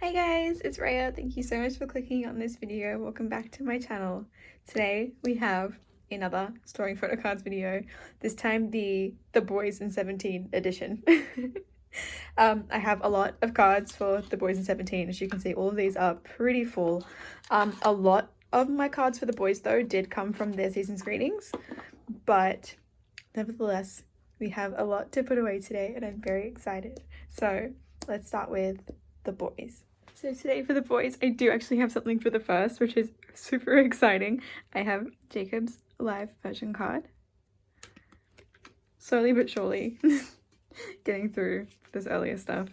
Hi guys, it's Raya. Thank you so much for clicking on this video. Welcome back to my channel. Today we have another storing photo cards video, this time the Boyz and 17 edition. I have a lot of cards for the Boyz and 17. As you can see, all of these are pretty full. A lot of my cards for the Boyz though did come from their season screenings, but nevertheless we have a lot to put away today and I'm very excited. So let's start with the Boyz. So today for the Boyz, I do actually have something for the first, which is super exciting. I have Jacob's live version card. Slowly but surely getting through this earlier stuff.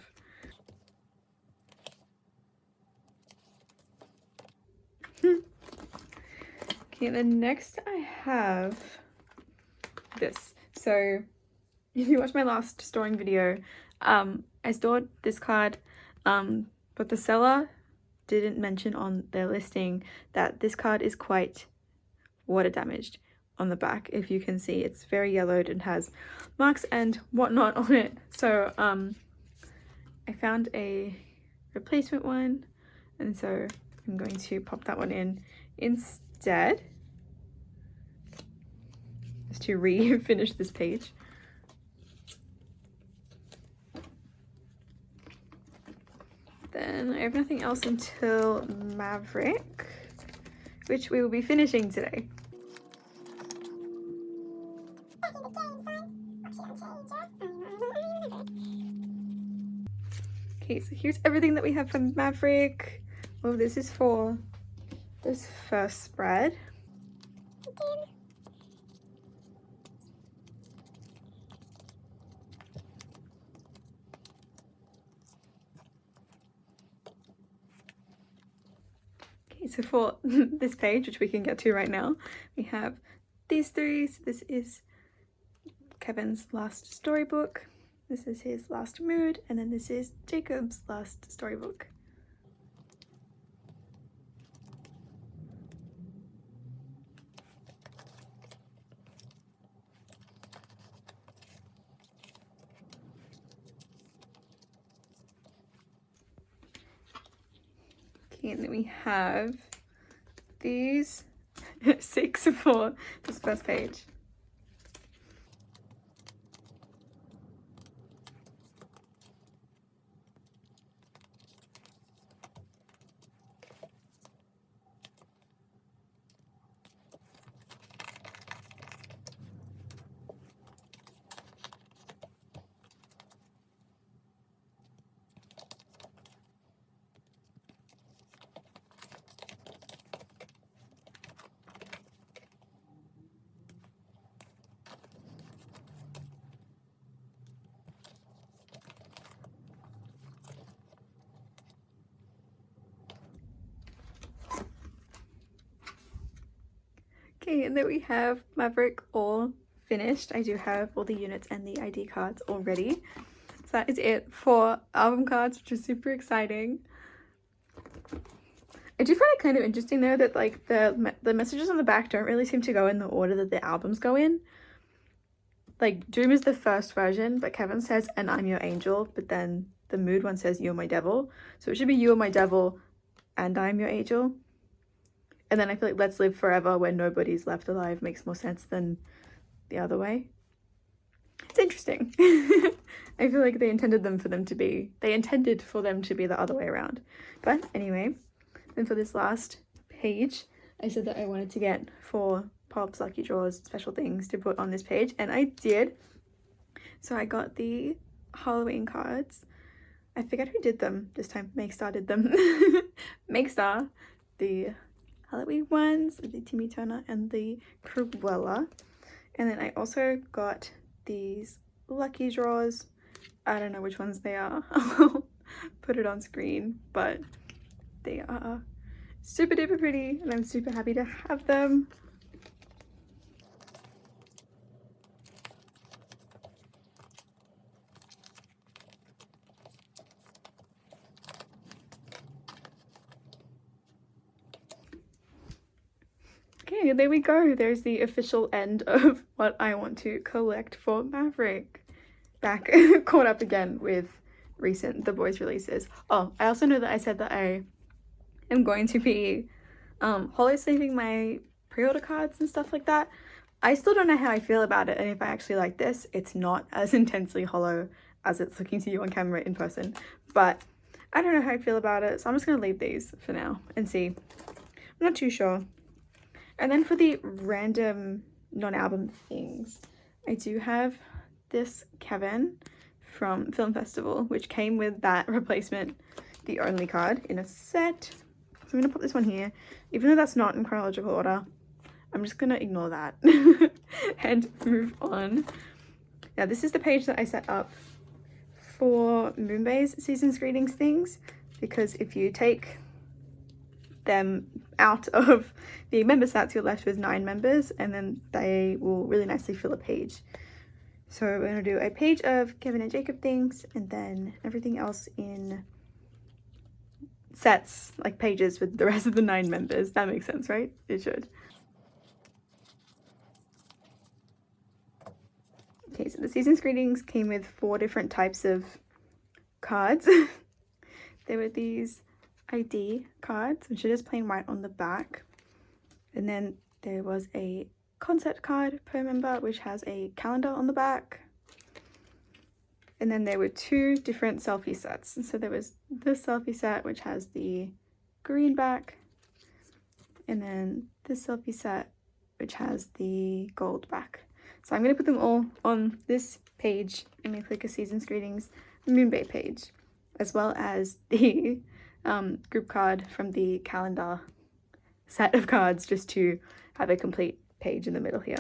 Okay, then next I have this. So if you watched my last storing video, I stored this card, but the seller didn't mention on their listing that this card is quite water damaged on the back. If you can see, it's very yellowed and has marks and whatnot on it. So I found a replacement one, and so I'm going to pop that one in instead, just to re-finish this page. Then I have nothing else until Maverick, which we will be finishing today. Okay, so here's everything that we have from Maverick. Well, this is for this first spread. So for this page, which we can get to right now, we have these three. So this is Kevin's last storybook, this is his last mood, and then this is Jacob's last storybook. Okay, and then we have these 6 for this first page. Okay, and then we have Maverick all finished. I do have all the units and the ID cards already. So that is it for album cards, which is super exciting. I do find it kind of interesting though that like the messages on the back don't really seem to go in the order that the albums go in. Like Doom is the first version, but Kevin says, "And I'm your angel," but then the mood one says, "You're my devil." So it should be "You are my devil and I'm your angel." And then I feel like "Let's live forever" when nobody's left alive makes more sense than the other way. It's interesting. I feel like they intended for them to be the other way around. But anyway, then for this last page, I said that I wanted to get 4 Pop's lucky draws, special things to put on this page, and I did. So I got the Halloween cards. I forget who did them this time. Makestar did them. Makestar, the Halloween ones, the Timmy Turner and the Cruella. And then I also got these lucky draws. I don't know which ones they are. I'll put it on screen, but they are super duper pretty and I'm super happy to have them. Okay, there we go. There's the official end of what I want to collect for Maverick. Back caught up again with the Boyz releases. Oh, I also know that I said that I am going to be holo sleeving my pre-order cards and stuff like that. I still don't know how I feel about it and if I actually like this. It's not as intensely holo as it's looking to you on camera in person, but I don't know how I feel about it, so I'm just going to leave these for now and see. I'm not too sure. And then for the random non-album things, I do have this Kevin from Film Festival, which came with that replacement, the only card in a set. So I'm going to put this one here, even though that's not in chronological order. I'm just going to ignore that and move on. Now, this is the page that I set up for Moonbay's Season's Greetings things, because if you take them out of the member stats, you're left with 9 members, and then they will really nicely fill a page. So we're going to do a page of Kevin and Jacob things, and then everything else in sets, like pages with the rest of the 9 members. That makes sense, right? It should. Okay, so the Season's Greetings came with 4 different types of cards. There were these ID cards, which are just plain white on the back. And then there was a concept card per member, which has a calendar on the back. And then there were 2 different selfie sets. So there was this selfie set, which has the green back, and then this selfie set, which has the gold back. So I'm going to put them all on this page. I'm going to click a Season's Greetings Moonbay page, as well as the group card from the calendar set of cards, just to have a complete page in the middle here.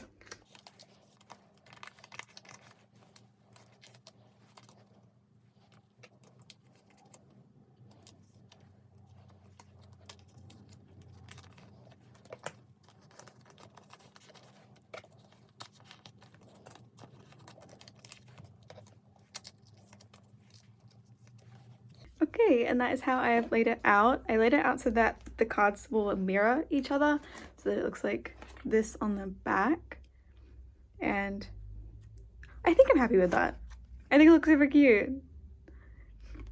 Okay, and that is how I have laid it out. I laid it out so that the cards will mirror each other, so that it looks like this on the back. And I think I'm happy with that. I think it looks super cute.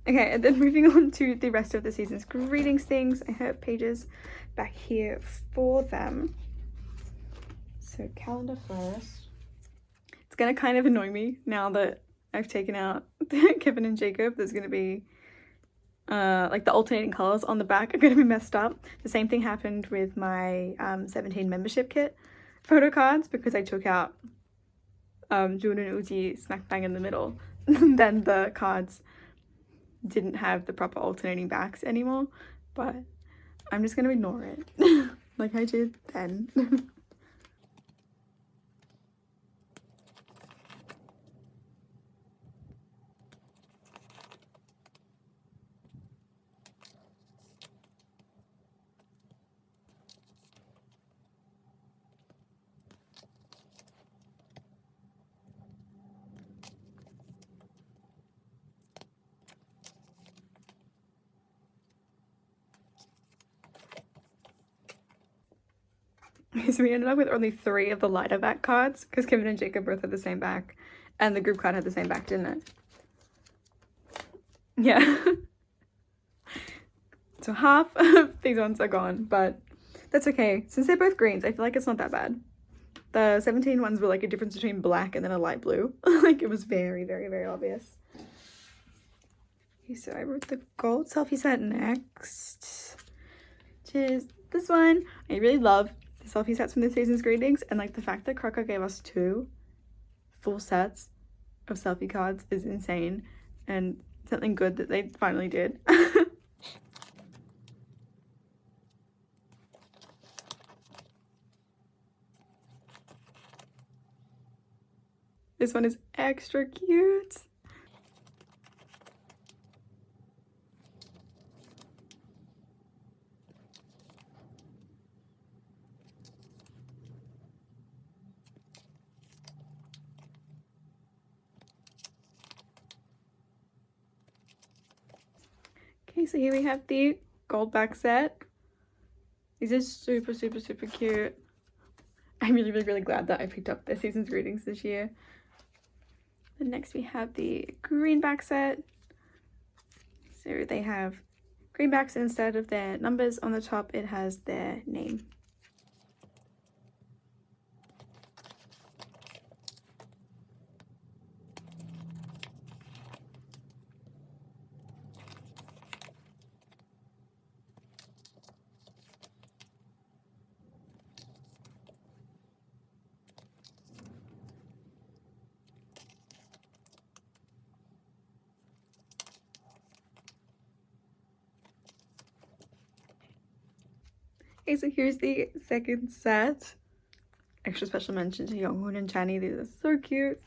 Okay, and then moving on to the rest of the Season's Greetings things, I have pages back here for them. So calendar first. It's gonna kind of annoy me now that I've taken out Kevin and Jacob. There's gonna be like the alternating colors on the back are going to be messed up. The same thing happened with my 17 membership kit photo cards, because I took out Jun and Uzi smack bang in the middle. Then the cards didn't have the proper alternating backs anymore, but I'm just going to ignore it like I did then. So we ended up with only 3 of the lighter back cards, because Kevin and Jacob both had the same back, and the group card had the same back, didn't it? Yeah. So half of these ones are gone, but that's okay. Since they're both greens, I feel like it's not that bad. The 17 ones were like a difference between black and then a light blue. Like, it was very, very, very obvious. Okay, so I wrote the gold selfie set next, which is this one. I really love the selfie sets from the Season's Greetings, and like the fact that Crocker gave us 2 full sets of selfie cards is insane, and something good that they finally did. This one is extra cute. Okay, so here we have the gold back set. These are super, super, super cute. I'm really, really, really glad that I picked up the Season's Greetings this year. Then next we have the green back set. So they have greenbacks, and instead of their numbers on the top, it has their name. Okay, so here's the second set. Extra special mention to Younghoon and Channy. These are so cute.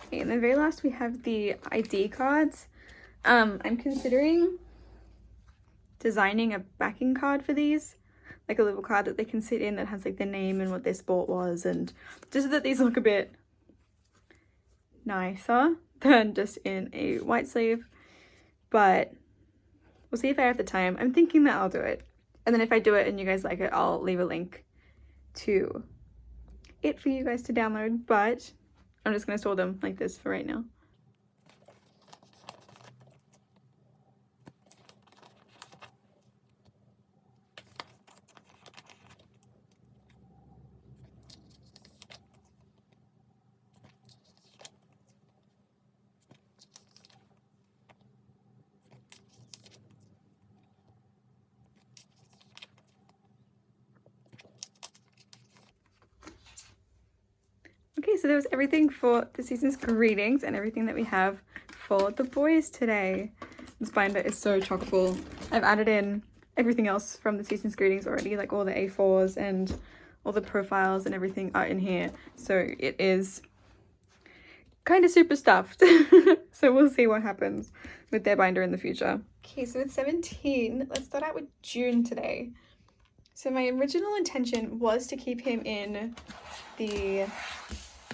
Okay, and then very last we have the ID cards. I'm considering designing a backing card for these, like a little card that they can sit in that has like their name and what their sport was, and just so that these look a bit nicer than just in a white sleeve. But we'll see if I have the time. I'm thinking that I'll do it, and then if I do it and you guys like it, I'll leave a link to it for you guys to download, but I'm just going to store them like this for right now. Okay, so that was everything for the season's greetings and everything that we have for the boys today. This binder is so chock full. I've added in everything else from the season's greetings already, like all the A4s and all the profiles and everything are in here. So it is kind of super stuffed. So we'll see what happens with their binder in the future. Okay, so with 17, let's start out with June today. So my original intention was to keep him in the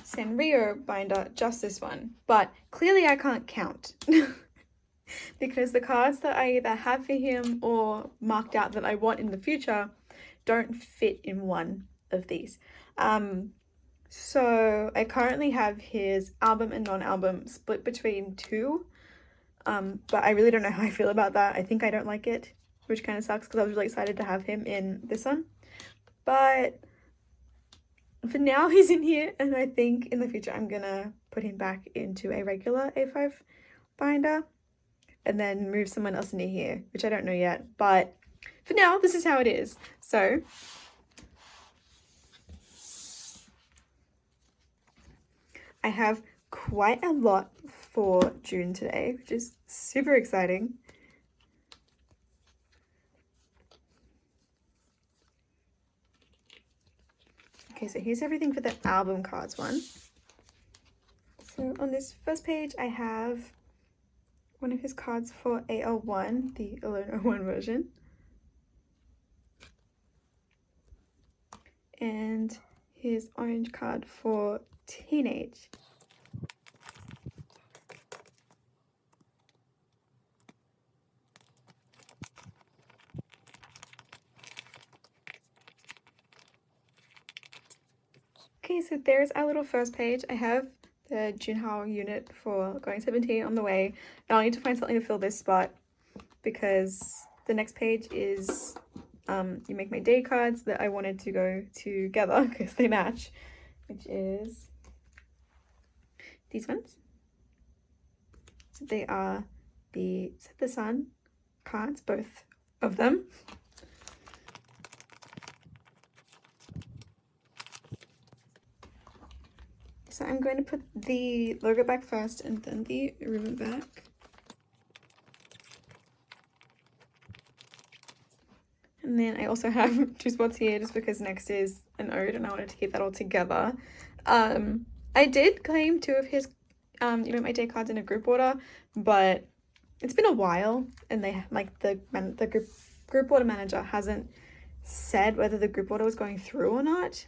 Sanrio binder, just this one, but clearly I can't count because the cards that I either have for him or marked out that I want in the future don't fit in one of these. So I currently have his album and non-album split between two, but I really don't know how I feel about that. I think I don't like it, which kind of sucks because I was really excited to have him in this one, but for now he's in here, and I think in the future I'm gonna put him back into a regular A5 binder and then move someone else into here, which I don't know yet, but for now this is how it is. So I have quite a lot for June today, which is super exciting. Okay, so here's everything for the album cards one. So on this first page, I have one of his cards for AL1, the Alone 01 version. And his orange card for Teenage. Okay, so there's our little first page. I have the Junhao unit for going 17 on the way, and I'll need to find something to fill this spot because the next page is you make my day cards that I wanted to go together because they match, which is these ones. So they are the Set the Sun cards, both of them. So I'm going to put the logo back first and then the ribbon back. And then I also have two spots here just because next is an ode and I wanted to keep that all together. I did claim two of his You Make My Day cards in a group order, but it's been a while and they like the group order manager hasn't said whether the group order was going through or not,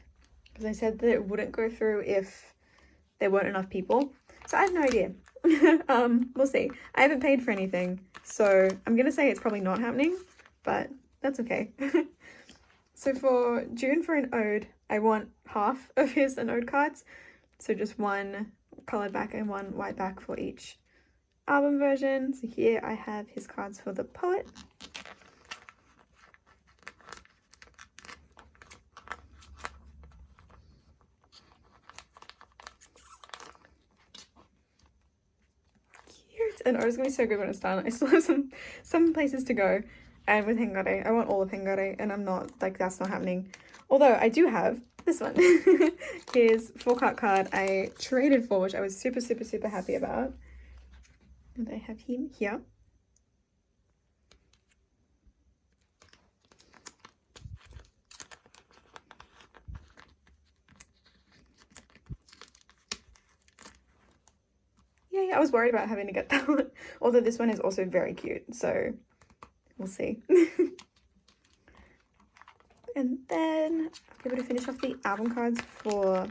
because I said that it wouldn't go through if there weren't enough people. So I have no idea. We'll see. I haven't paid for anything, so I'm gonna say it's probably not happening, but that's okay. So for June, for an ode, I want half of his an ode cards, so just one colored back and one white back for each album version. So here I have his cards for the poet. Cute. And it's gonna be so good when it's done. I still have some places to go. And with Hengare, I want all of Hengare, and I'm not, like, that's not happening. Although I do have this one. His 4-card card I traded for, which I was super, super, super happy about. And I have him here. Yeah, I was worried about having to get that one. Although this one is also very cute, so we'll see. And then I'm able to finish off the album cards for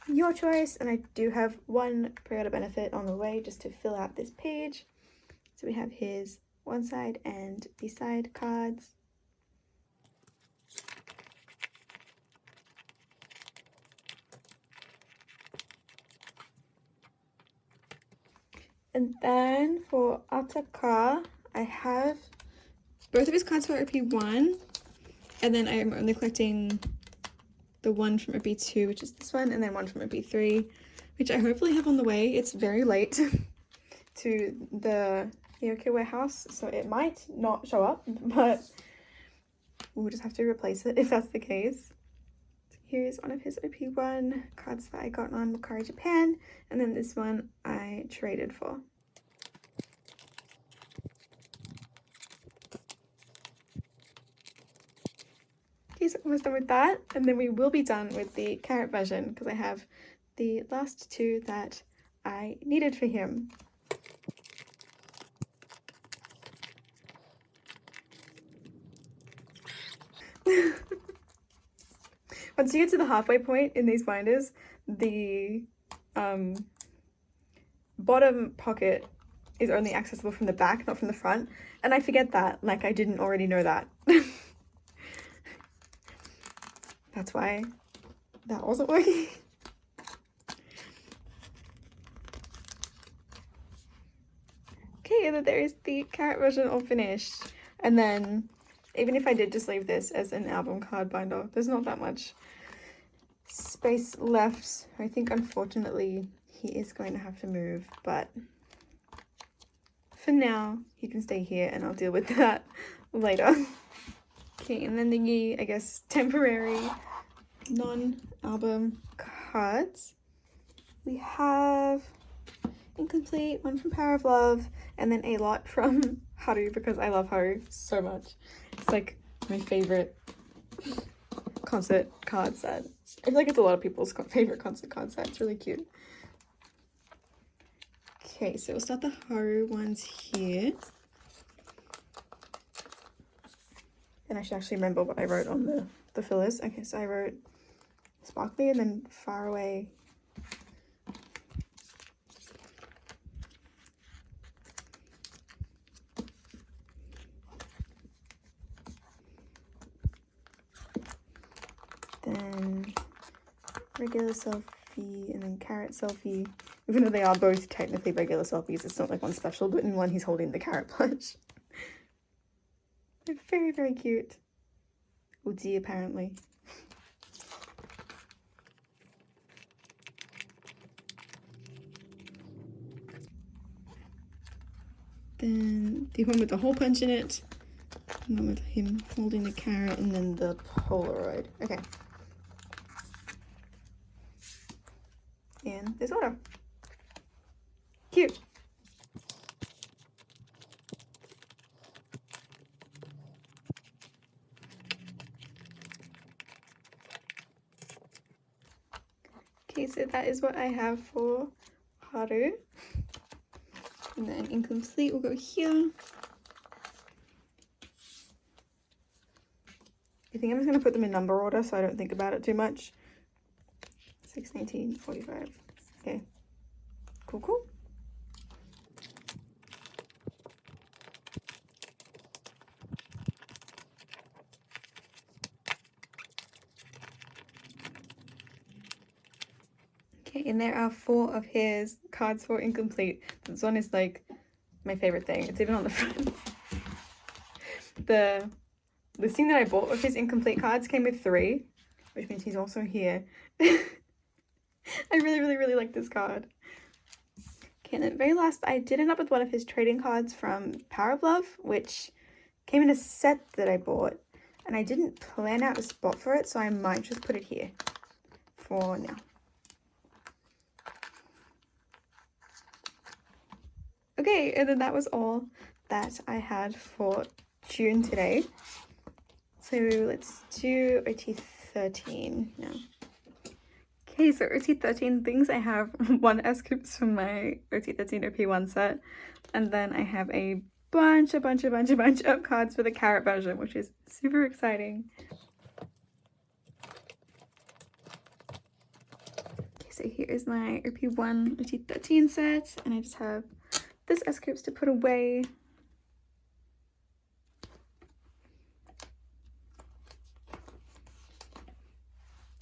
your choice. And I do have one pre-order benefit on the way just to fill out this page. So we have his one side and the side cards. And then for Ataka, I have both of his cards for OP1. And then I am only collecting the one from OP2, which is this one, and then one from OP3, which I hopefully have on the way. It's very late to the Yoko warehouse, so it might not show up, but we'll just have to replace it if that's the case. So here's one of his OP1 cards that I got on Macari Japan, and then this one I traded for. Okay, so almost done with that, and then we will be done with the carrot version because I have the last two that I needed for him. Once you get to the halfway point in these binders, the bottom pocket is only accessible from the back, not from the front, and I forget that, like I didn't already know that. That's why that wasn't working. Okay, and then there is the carrot version all finished. And then, even if I did just leave this as an album card binder, there's not that much space left. I think, unfortunately, he is going to have to move, but for now, he can stay here and I'll deal with that later. Okay, and then the, I guess, temporary non-album cards. We have Incomplete, one from Power of Love, and then a lot from Haru because I love Haru so much. It's like my favorite concert card set. I feel like it's a lot of people's favorite concert card set. It's really cute. Okay, so we'll start the Haru ones here. And I should actually remember what I wrote on the fillers. Okay, so I wrote Sparkly and then Far Away. Then regular selfie and then carrot selfie. Even though they are both technically regular selfies, it's not like one special, but in one he's holding the carrot plush. They're very, very cute. Uzi, apparently. Then the one with the hole punch in it. And then with him holding the carrot, and then the Polaroid. Okay. And this order. Cute. Okay, so that is what I have for Haru. And then Incomplete will go here. I think I'm just going to put them in number order so I don't think about it too much. 6, 19, 45. Okay. Cool, cool. Okay, and there are 4 of his cards for Incomplete. This one is like my favorite thing. It's even on the front. The listing that I bought of his incomplete cards came with 3, which means he's also here. I really like this card. Okay, and at the very last, I did end up with one of his trading cards from Power of Love, which came in a set that I bought, and I didn't plan out a spot for it, so I might just put it here for now. Okay, and then that was all that I had for June today. So let's do OT13 now. Okay, so OT13 things, I have 1 S-Coops from my OT13 OP1 set, and then I have a bunch of cards for the carrot version, which is super exciting. Okay, so here is my OP1 OT13 set, and I just have this S-Coops to put away.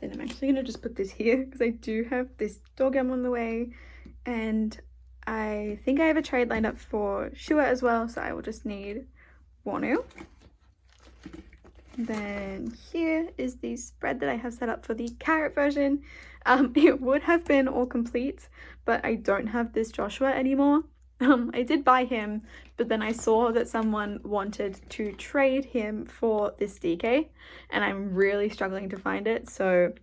Then I'm actually going to just put this here because I do have this dog on the way, and I think I have a trade lined up for Shua as well, so I will just need Wanu. Then here is the spread that I have set up for the carrot version. It would have been all complete, but I don't have this Joshua anymore. I did buy him, but then I saw that someone wanted to trade him for this DK, and I'm really struggling to find it, so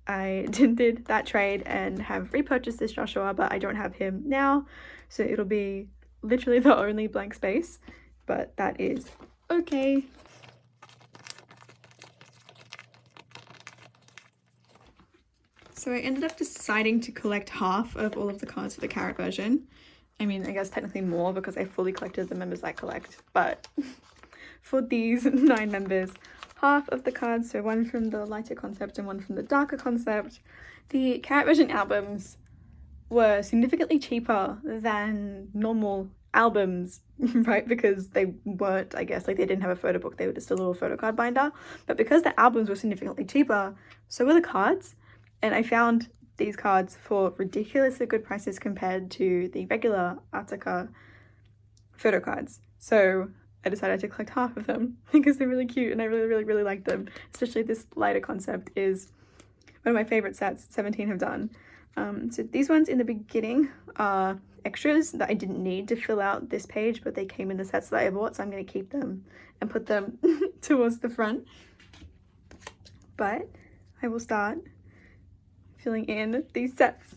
I did that trade and have repurchased this Joshua, but I don't have him now, so it'll be literally the only blank space, but that is okay. So I ended up deciding to collect half of all of the cards for the carrot version. I mean, I guess technically more because I fully collected the members I collect, but for these 9 members, half of the cards, so 1 from the lighter concept and 1 from the darker concept. The carrot version albums were significantly cheaper than normal albums, right? Because they weren't, I guess, like they didn't have a photo book, they were just a little photo card binder. But because the albums were significantly cheaper, so were the cards. And I found these cards for ridiculously good prices compared to the regular Artica photo cards. So I decided to collect half of them because they're really cute and I really like them. Especially this lighter concept is one of my favorite sets 17 have done. So these ones in the beginning are extras that I didn't need to fill out this page, but they came in the sets that I bought, so I'm going to keep them and put them towards the front. But I will start filling in these sets.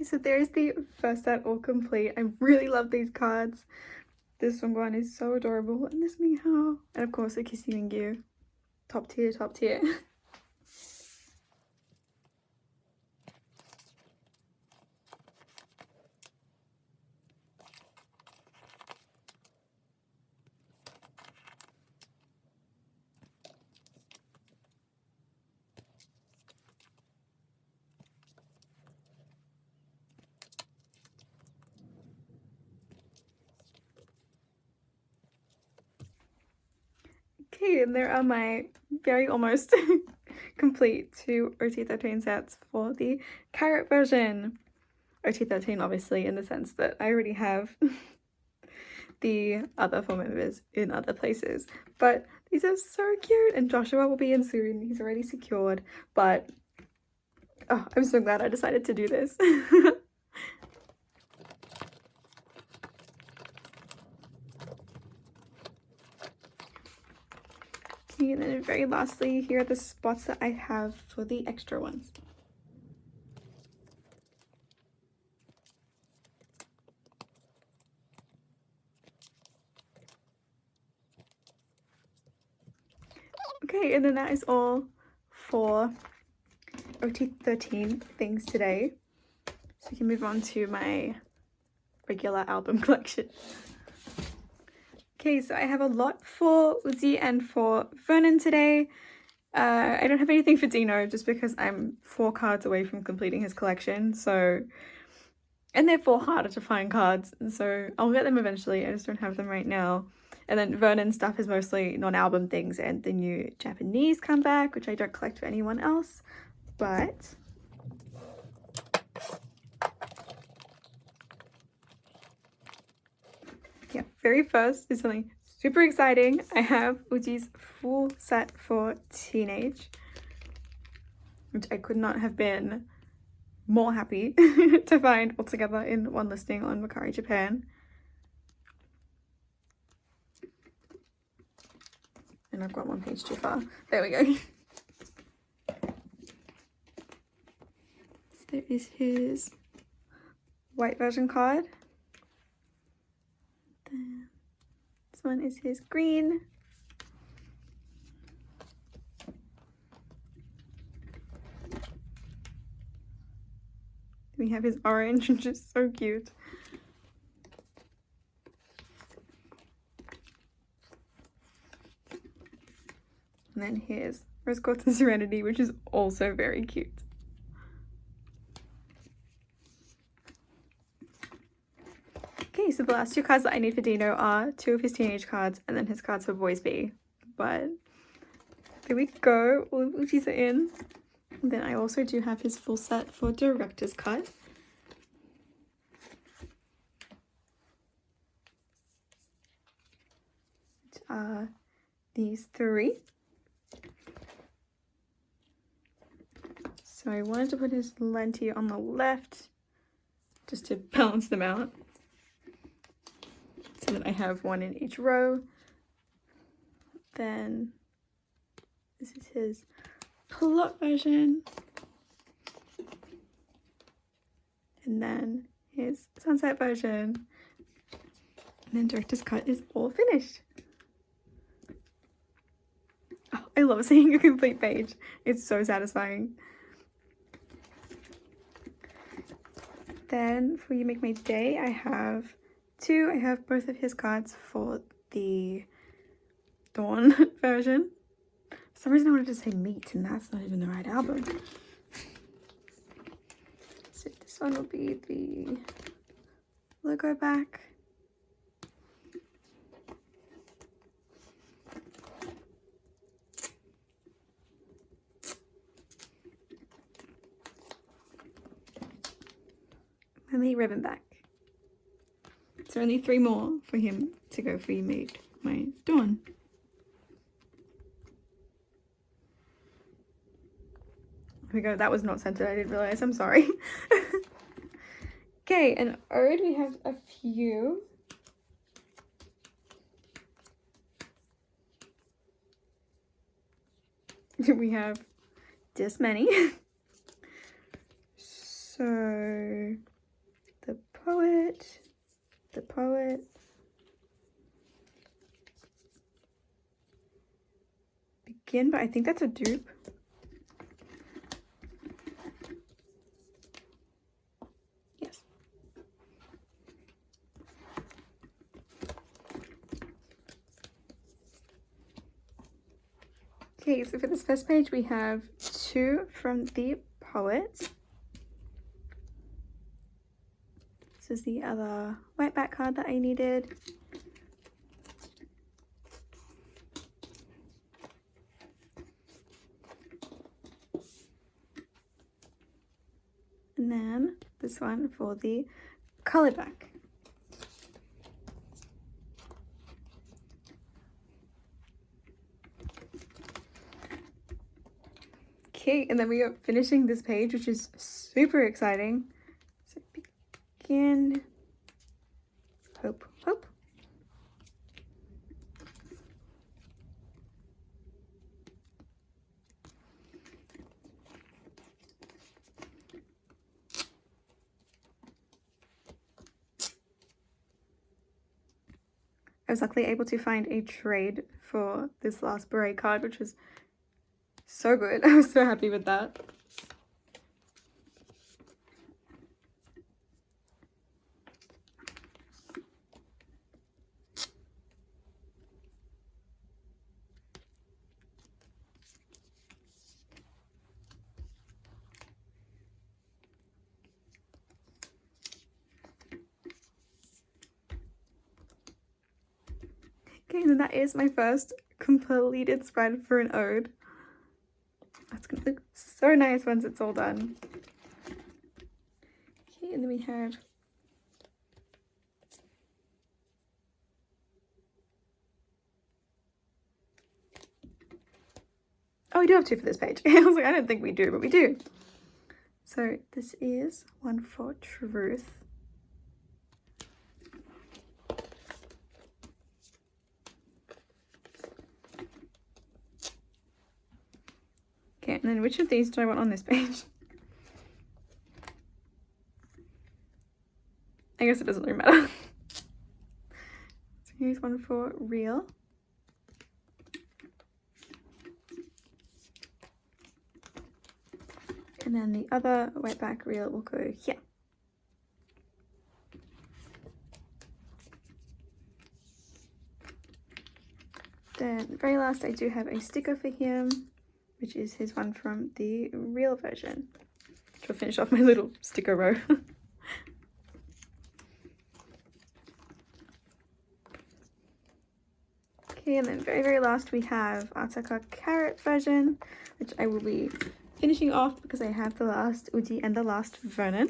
So there's the first set all complete. I really love these cards. This one is so adorable, and this meow, and of course the Kissy Mingyu. Top tier. Okay, and there are my very almost complete 2 OT13 sets for the carrot version. OT13 obviously in the sense that I already have the other 4 members in other places, but these are so cute, and Joshua will be in soon. He's already secured, but oh, I'm so glad I decided to do this. And then very lastly, here are the spots that I have for the extra ones. Okay, and then that is all for OT13 things today. So we can move on to my regular album collection. Okay, so I have a lot for Uzi and for Vernon today. I don't have anything for Dino just because I'm 4 cards away from completing his collection, so... And they're 4 harder to find cards, and so I'll get them eventually, I just don't have them right now. And then Vernon's stuff is mostly non-album things and the new Japanese comeback, which I don't collect for anyone else, but... Yeah, very first is something super exciting. I have Uji's full set for Teenage, which I could not have been more happy to find all together in one listing on Mercari Japan. And I've got one page too far. There we go. So there is his white version card. Then this one is his green. We have his orange, which is so cute. And then here's Rose Quartz and Serenity, which is also very cute. Okay, so the last 2 cards that I need for Dino are 2 of his Teenage cards and then his cards for Boyz. But there we go, all of Uchi's are in. And then I also do have his full set for Director's Cut. Which are these 3. So I wanted to put his Lenti on the left just to balance them out. So that I have 1 in each row. Then this is his plot version. And then his sunset version. And then Director's Cut is all finished. Oh, I love seeing a complete page. It's so satisfying. Then for You Make My Day, I have 2. I have both of his cards for the Dawn version. For some reason I wanted to say Meat, and that's not even the right album. So this one will be the logo back. And the ribbon back. So only 3 more for him to go for You Made My Dawn. There we go, that was not centered, I didn't realize, I'm sorry. Okay, and Ode, we have a few. We have this many. So, the poet, Begin, but I think that's a dupe. Yes. Okay, so for this first page we have 2 from the poet. This is the other white back card that I needed. And then this one for the colored back. Okay, and then we are finishing this page, which is super exciting. So Begin, Hope, Hope. I was luckily able to find a trade for this last beret card, which was so good. I was so happy with that. Okay, and then that is my first completed spread for an ode. It's gonna look so nice once it's all done. Okay, and then we have oh, we do have two for this page. I was like, I don't think we do, but we do. So this is one for Truth. Okay, and then which of these do I want on this page? I guess it doesn't really matter. So here's one for Real. And then the other white back reel will go here. Then very last I do have a sticker for him, which is his one from the real version. Which will finish off my little sticker row. Okay, and then very last we have Artaka Carrot version, which I will be finishing off because I have the last Uji and the last Vernon.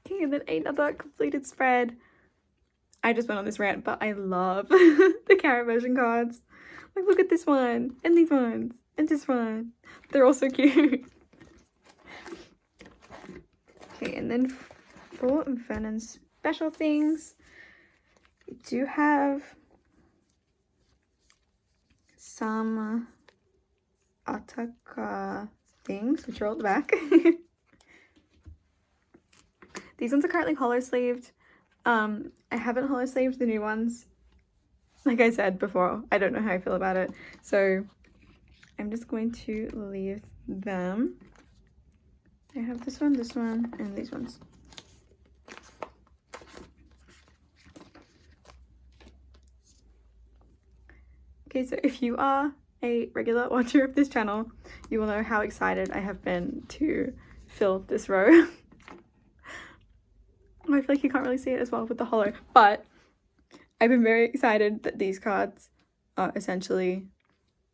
Okay, and then another completed spread. I just went on this rant, but I love the carrot version cards. Like, look at this one, and these ones, and this one. They're all so cute. Okay, and then for Vernon's special things, we do have some Ataka things, which are all at the back. These ones are currently holo sleeved. I haven't holo sleeved the new ones. Like I said before, I don't know how I feel about it. So I'm just going to leave them. I have this one, and these ones. Okay, so if you are a regular watcher of this channel, you will know how excited I have been to fill this row. I feel like you can't really see it as well with the holo, but I've been very excited that these cards are essentially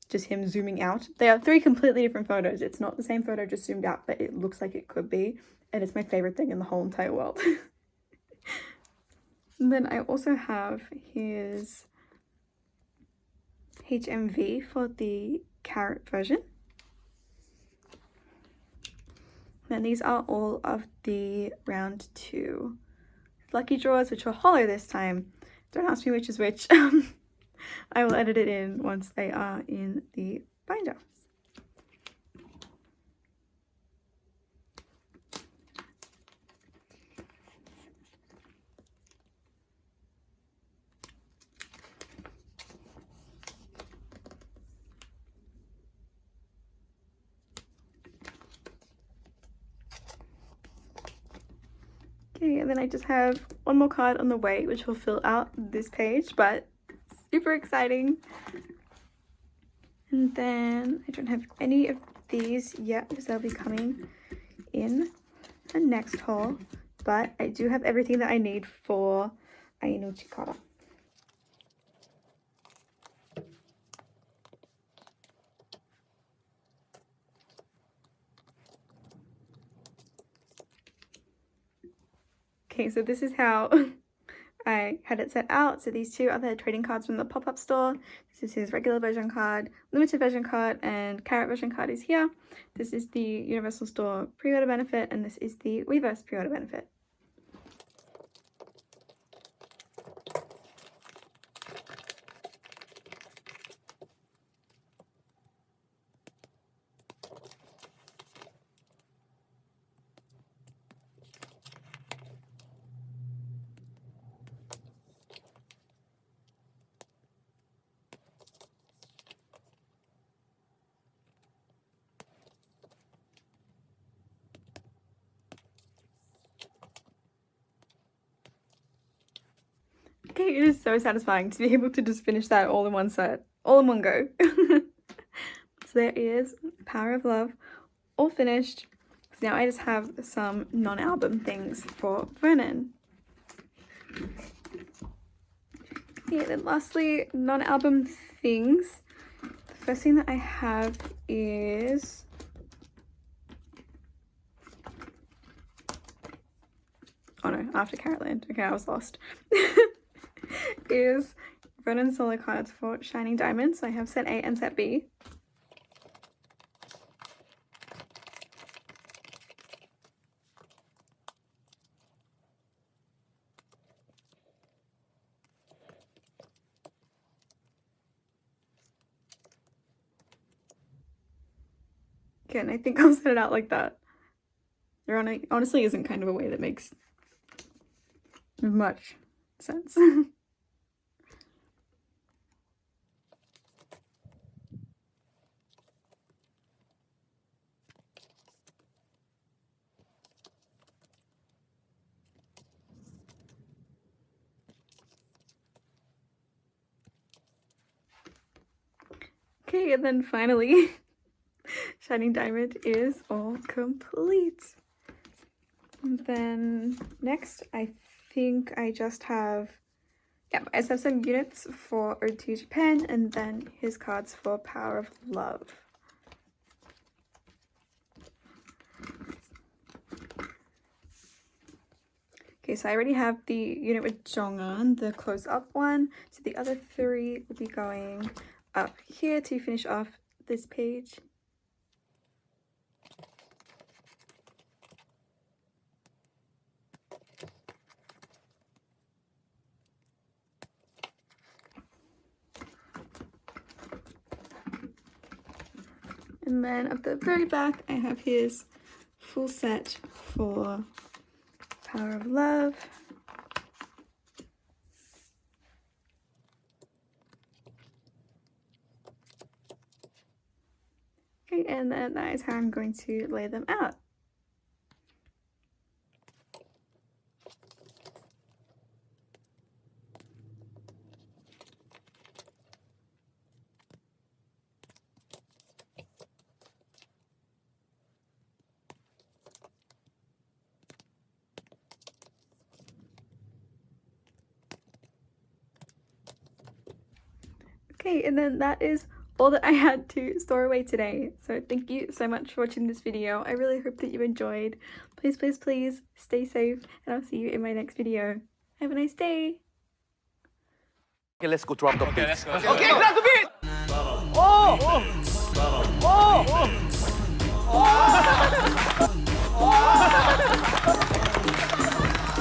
just him zooming out. They are three completely different photos. It's not the same photo just zoomed out, but it looks like it could be, and it's my favorite thing in the whole entire world. And then I also have his HMV for the carrot version. Then these are all of the round 2 lucky draws, which were holo this time. Don't ask me which is which. I will edit it in once they are in the binder. Okay, and then I just have one more card on the way, which will fill out this page, but super exciting. And then I don't have any of these yet because they'll be coming in the next haul, but I do have everything that I need for Aino Chikara. Okay, so this is how I had it set out. So these two are the trading cards from the pop-up store. This is his regular version card, limited version card, and carrot version card is here. This is the Universal Store pre-order benefit, and this is the Weverse pre-order benefit. Okay, it is so satisfying to be able to just finish that all in one set, all in one go. So there is Power of Love, all finished. So now I just have some non-album things for Vernon. Yeah, then lastly, non-album things. The first thing that I have is oh no, after Carrotland. Okay, I was lost. Is Vernon solo cards for Shining Diamonds. So I have set A and set B. Okay, and I think I'll set it out like that. There honestly isn't kind of a way that makes much sense. Okay, and then finally, Shining Diamond is all complete. And then next, I think I just have, yeah, I just have some units for Ode to Japan and then his cards for Power of Love. Okay, so I already have the unit with Jong'un, the close-up one. So the other three will be going up here to finish off this page. And then at the very back, I have his full set for Power of Love. Okay, and then that is how I'm going to lay them out. Okay, and then that is all that I had to store away today. So thank you so much for watching this video. I really hope that you enjoyed. Please, please, please stay safe, and I'll see you in my next video. Have a nice day. Okay, let's go drop the beat. Okay, drop the beat!